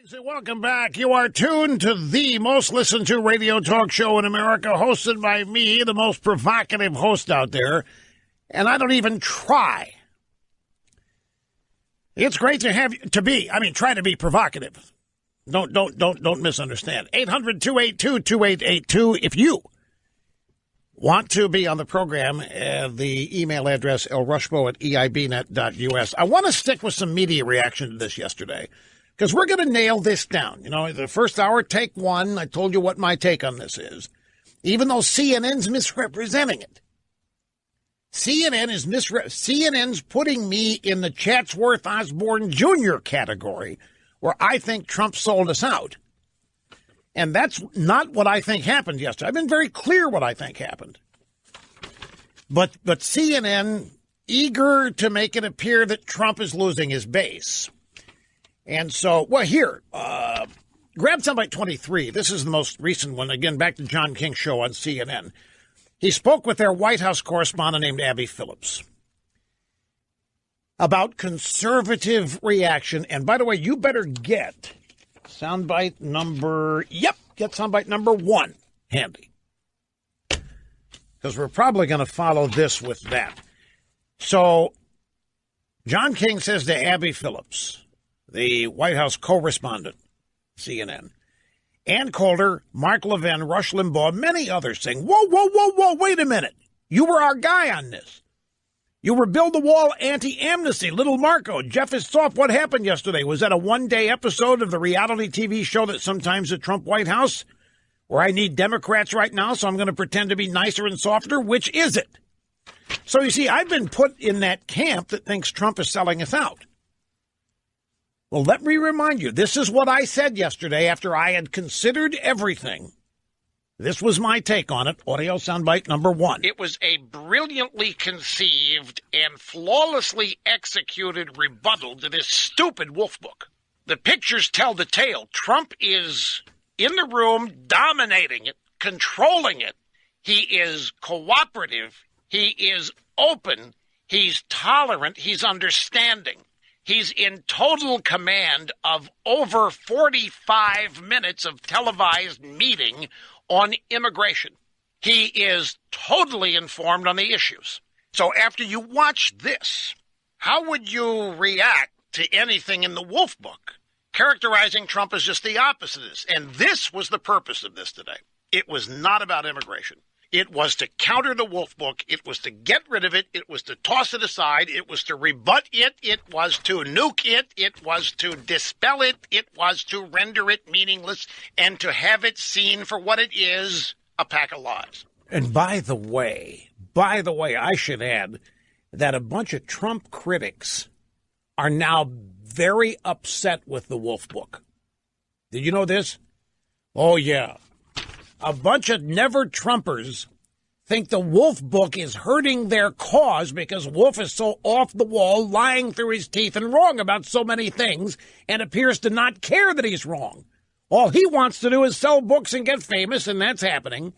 So welcome back. You are tuned to the most listened to radio talk show in America, hosted by me, the most provocative host out there, and I don't even try. It's great try to be provocative. Don't misunderstand. 800-282-2882 if you want to be on the program. The email address lrushmo@eibnet.us. I want to stick with some media reaction to this yesterday, because we're going to nail this down. You know, the first hour, take one, I told you what my take on this is. Even though CNN's misrepresenting it. CNN's putting me in the Chatsworth Osborne Jr. category, where I think Trump sold us out. And that's not what I think happened yesterday. I've been very clear what I think happened. But CNN, eager to make it appear that Trump is losing his base. And so, grab soundbite 23. This is the most recent one. Again, back to John King's show on CNN. He spoke with their White House correspondent named Abby Phillips about conservative reaction. And by the way, you better get soundbite number one handy, because we're probably going to follow this with that. So John King says to Abby Phillips, the White House correspondent, CNN, Ann Coulter, Mark Levin, Rush Limbaugh, many others saying, whoa, wait a minute. You were our guy on this. You were build the wall anti-amnesty. Little Marco, Jeff is soft. What happened yesterday? Was that a one-day episode of the reality TV show that sometimes the Trump White House, where I need Democrats right now, so I'm going to pretend to be nicer and softer? Which is it? So you see, I've been put in that camp that thinks Trump is selling us out. Well, let me remind you, this is what I said yesterday after I had considered everything. This was my take on it. Audio soundbite number one. It was a brilliantly conceived and flawlessly executed rebuttal to this stupid wolf book. The pictures tell the tale. Trump is in the room, dominating it, controlling it. He is cooperative. He is open. He's tolerant. He's understanding. He's in total command of over 45 minutes of televised meeting on immigration. He is totally informed on the issues. So after you watch this, how would you react to anything in the Wolf Book characterizing Trump as just the opposite of this? And this was the purpose of this today. It was not about immigration. It was to counter the Wolf Book. It was to get rid of it. It was to toss it aside. It was to rebut it. It was to nuke it. It was to dispel it. It was to render it meaningless and to have it seen for what it is, a pack of lies. And by the way, I should add that a bunch of Trump critics are now very upset with the Wolf Book. Did you know this? Oh, yeah. A bunch of never-Trumpers think the Wolf Book is hurting their cause because Wolf is so off the wall, lying through his teeth and wrong about so many things, and appears to not care that he's wrong. All he wants to do is sell books and get famous, and that's happening.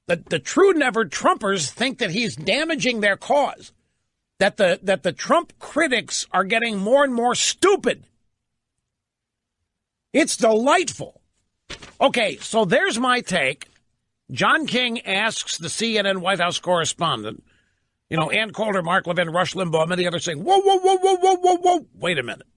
The true never-Trumpers think that he's damaging their cause, that the Trump critics are getting more and more stupid. It's delightful. Okay, so there's my take. John King asks the CNN White House correspondent, Ann Coulter, Mark Levin, Rush Limbaugh, many others saying, whoa, wait a minute.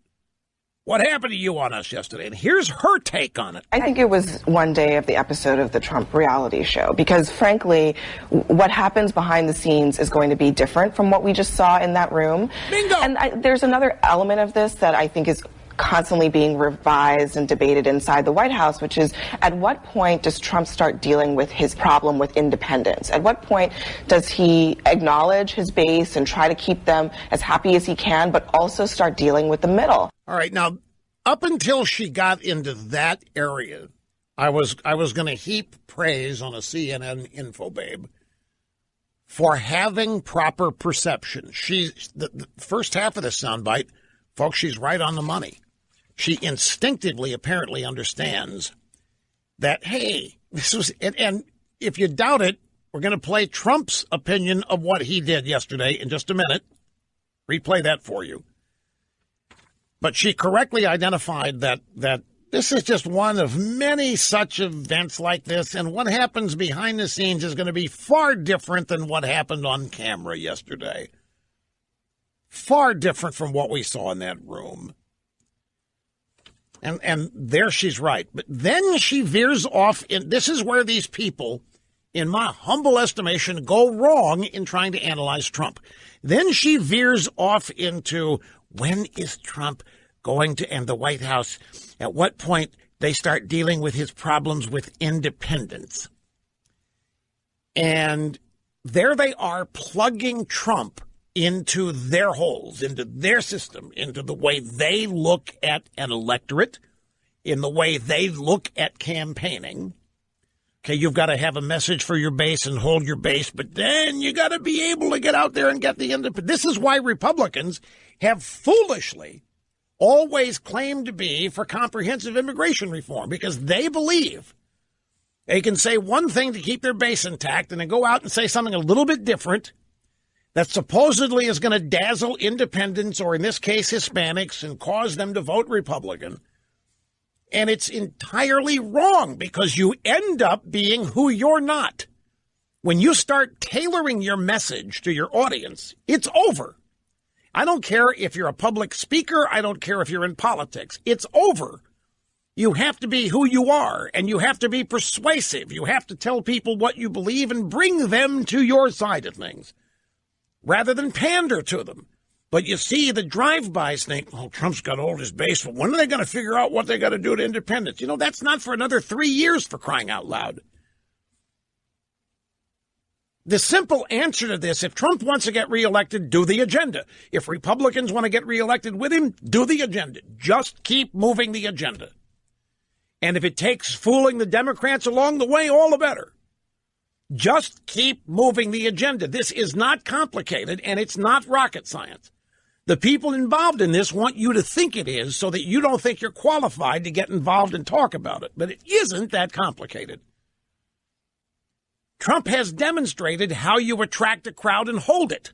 What happened to you on us yesterday? And here's her take on it. I think it was one day of the episode of the Trump reality show, because frankly, what happens behind the scenes is going to be different from what we just saw in that room. Bingo! And there's another element of this that I think is constantly being revised and debated inside the White House, which is, at what point does Trump start dealing with his problem with independence? At what point does he acknowledge his base and try to keep them as happy as he can, but also start dealing with the middle? All right. Now, up until she got into that area, I was going to heap praise on a CNN info babe for having proper perception. The first half of the soundbite, folks, she's right on the money. She instinctively apparently understands that, hey, this was, and if you doubt it, we're going to play Trump's opinion of what he did yesterday in just a minute. Replay that for you. But she correctly identified that This is just one of many such events like this, and what happens behind the scenes is going to be far different than what happened on camera yesterday. Far different from what we saw in that room. And there she's right. But then she veers off. This is where these people, in my humble estimation, go wrong in trying to analyze Trump. Then she veers off into, when is Trump going to end the White House? At what point they start dealing with his problems with independence? And there they are plugging Trump into their holes, into their system, into the way they look at an electorate, in the way they look at campaigning. Okay, you've got to have a message for your base and hold your base, but then you got to be able to get out there and get the independent. This is why Republicans have foolishly always claimed to be for comprehensive immigration reform, because they believe they can say one thing to keep their base intact and then go out and say something a little bit different that supposedly is going to dazzle independents, or in this case Hispanics, and cause them to vote Republican. And it's entirely wrong, because you end up being who you're not. When you start tailoring your message to your audience, it's over. I don't care if you're a public speaker. I don't care if you're in politics. It's over. You have to be who you are, and you have to be persuasive. You have to tell people what you believe and bring them to your side of things, rather than pander to them. But you see, the drive-bys think, oh, Trump's got all his base. Well, when are they going to figure out what they got to do to independence? You know, that's not for another 3 years, for crying out loud. The simple answer to this, if Trump wants to get reelected, do the agenda. If Republicans want to get reelected with him, do the agenda. Just keep moving the agenda. And if it takes fooling the Democrats along the way, all the better. Just keep moving the agenda. This is not complicated, and it's not rocket science. The people involved in this want you to think it is, so that you don't think you're qualified to get involved and talk about it. But it isn't that complicated. Trump has demonstrated how you attract a crowd and hold it.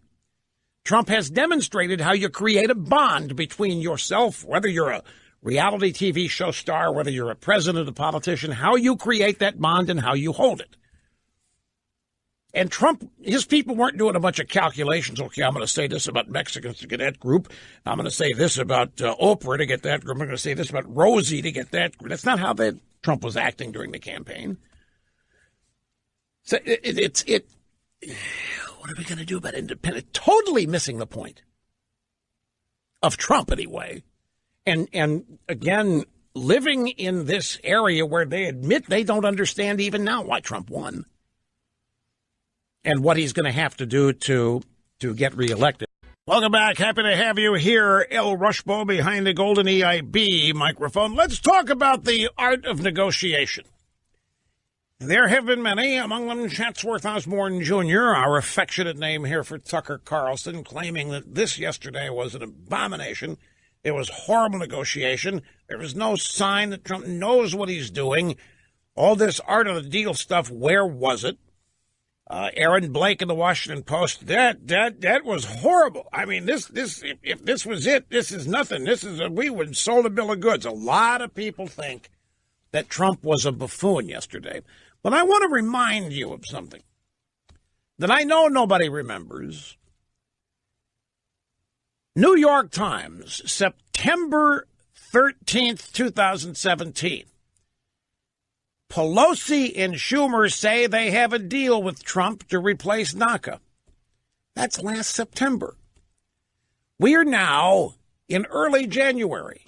Trump has demonstrated how you create a bond between yourself, whether you're a reality TV show star, whether you're a president, a politician, how you create that bond and how you hold it. And Trump, his people weren't doing a bunch of calculations. Okay, I'm going to say this about Mexicans to get that group. I'm going to say this about Oprah to get that group. I'm going to say this about Rosie to get that group. That's not how Trump was acting during the campaign. So what are we going to do about independence? Totally missing the point of Trump anyway. And again, living in this area where they admit they don't understand even now why Trump won and what he's going to have to do to get reelected. Welcome back. Happy to have you here, El Rushbo, behind the golden EIB microphone. Let's talk about the art of negotiation. There have been many, among them Chatsworth Osborne Jr., our affectionate name here for Tucker Carlson, claiming that this yesterday was an abomination. It was horrible negotiation. There was no sign that Trump knows what he's doing. All this art of the deal stuff, where was it? Aaron Blake in the Washington Post, that was horrible. I mean, if this was it, this is nothing. We would sold a bill of goods. A lot of people think that Trump was a buffoon yesterday. But I want to remind you of something that I know nobody remembers. New York Times, September 13th, 2017. Pelosi and Schumer say they have a deal with Trump to replace DACA. That's last September. We are now in early January.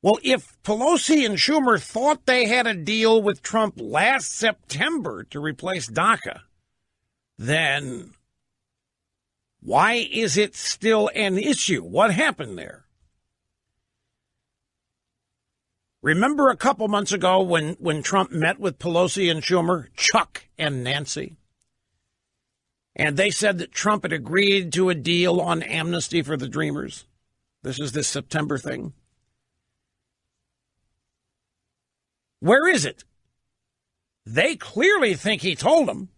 Well, if Pelosi and Schumer thought they had a deal with Trump last September to replace DACA, then why is it still an issue? What happened there? Remember a couple months ago when Trump met with Pelosi and Schumer, Chuck and Nancy? And they said that Trump had agreed to a deal on amnesty for the Dreamers. This is this September thing. Where is it? They clearly think he told them.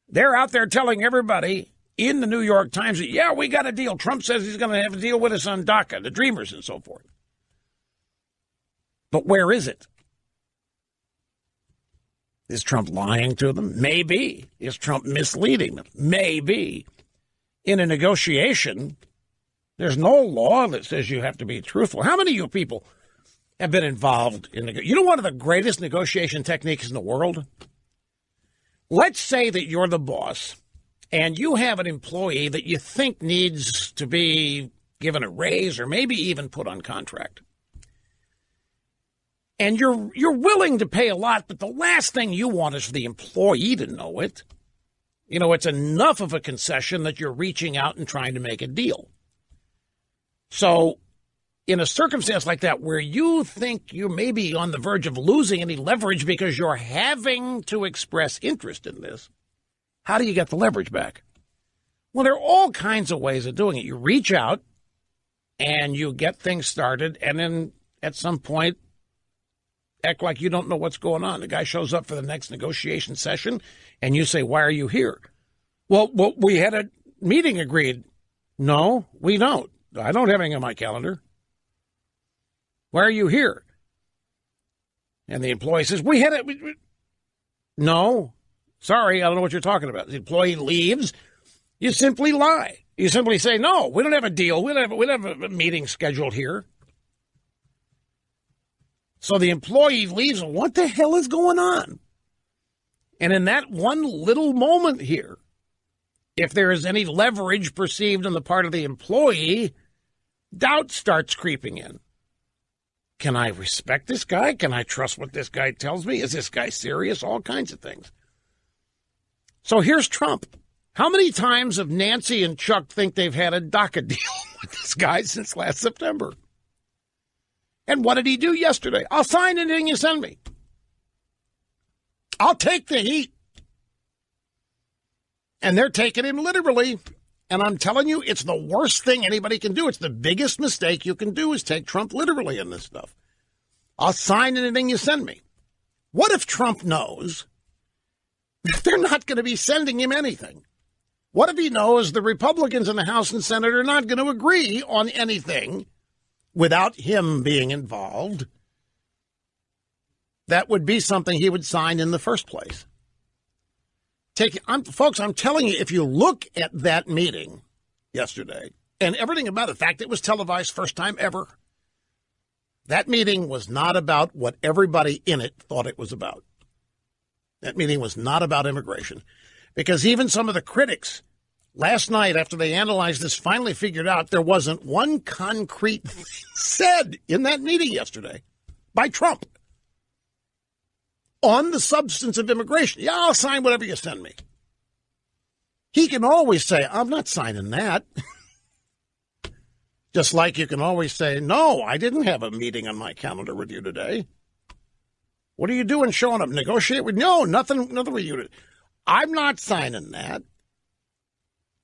They're out there telling everybody in the New York Times that, yeah, we got a deal. Trump says he's going to have a deal with us on DACA, the Dreamers and so forth. But where is it? Is Trump lying to them? Maybe. Is Trump misleading them? Maybe. In a negotiation, there's no law that says you have to be truthful. How many of you people have been involved in you know one of the greatest negotiation techniques in the world? Let's say that you're the boss and you have an employee that you think needs to be given a raise or maybe even put on contract. And you're willing to pay a lot, but the last thing you want is for the employee to know it. You know, it's enough of a concession that you're reaching out and trying to make a deal. So in a circumstance like that where you think you may be on the verge of losing any leverage because you're having to express interest in this, how do you get the leverage back? Well, there are all kinds of ways of doing it. You reach out and you get things started, and then at some point, act like you don't know what's going on. The guy shows up for the next negotiation session, and you say, why are you here? Well, we had a meeting agreed. No, we don't. I don't have anything on my calendar. Why are you here? And the employee says, we had it. No, sorry, I don't know what you're talking about. The employee leaves. You simply lie. You simply say, no, we don't have a deal. We don't have a meeting scheduled here. So the employee leaves. What the hell is going on? And in that one little moment here, if there is any leverage perceived on the part of the employee, doubt starts creeping in. Can I respect this guy? Can I trust what this guy tells me? Is this guy serious? All kinds of things. So here's Trump. How many times have Nancy and Chuck think they've had a DACA deal with this guy since last September? And what did he do yesterday? I'll sign anything you send me. I'll take the heat. And they're taking him literally. And I'm telling you, it's the worst thing anybody can do. It's the biggest mistake you can do is take Trump literally in this stuff. I'll sign anything you send me. What if Trump knows that they're not going to be sending him anything? What if he knows the Republicans in the House and Senate are not going to agree on anything without him being involved? That would be something he would sign in the first place. Folks, I'm telling you, if you look at that meeting yesterday and everything about it, the fact it was televised first time ever, that meeting was not about what everybody in it thought it was about. That meeting was not about immigration. Because even some of the critics last night, after they analyzed this, finally figured out there wasn't one concrete thing said in that meeting yesterday by Trump on the substance of immigration. Yeah, I'll sign whatever you send me. He can always say, I'm not signing that. Just like you can always say, no, I didn't have a meeting on my calendar with you today. What are you doing showing up? Negotiate with? No, nothing with you. I'm not signing that.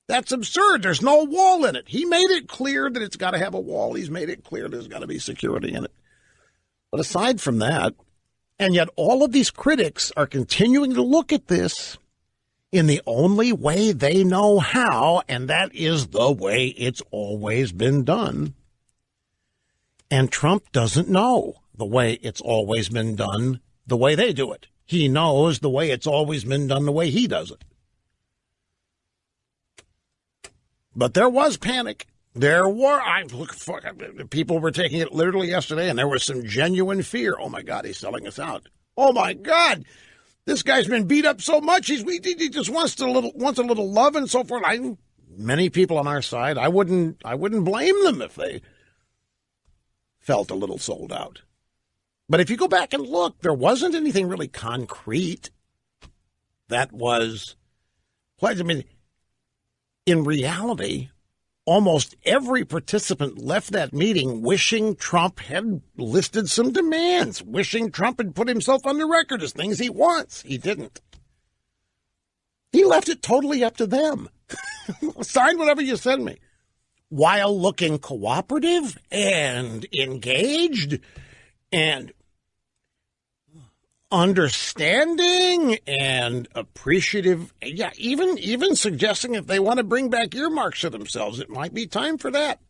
That's absurd. There's no wall in it. He made it clear that it's got to have a wall. He's made it clear there's got to be security in it. But aside from that, and yet all of these critics are continuing to look at this in the only way they know how, and that is the way it's always been done. And Trump doesn't know the way it's always been done the way they do it. He knows the way it's always been done the way he does it. But there was panic. People were taking it literally yesterday, and there was some genuine fear. Oh, my God, he's selling us out. Oh, my God, this guy's been beat up so much. He just wants a little love and so forth. Many people on our side, I wouldn't blame them if they felt a little sold out. But if you go back and look, there wasn't anything really concrete that was pledged. I mean, in reality, almost every participant left that meeting wishing Trump had listed some demands, wishing Trump had put himself on the record as things he wants. He didn't. He left it totally up to them. Sign whatever you send me, while looking cooperative and engaged and understanding and appreciative. Yeah, even suggesting if they want to bring back earmarks to themselves, it might be time for that.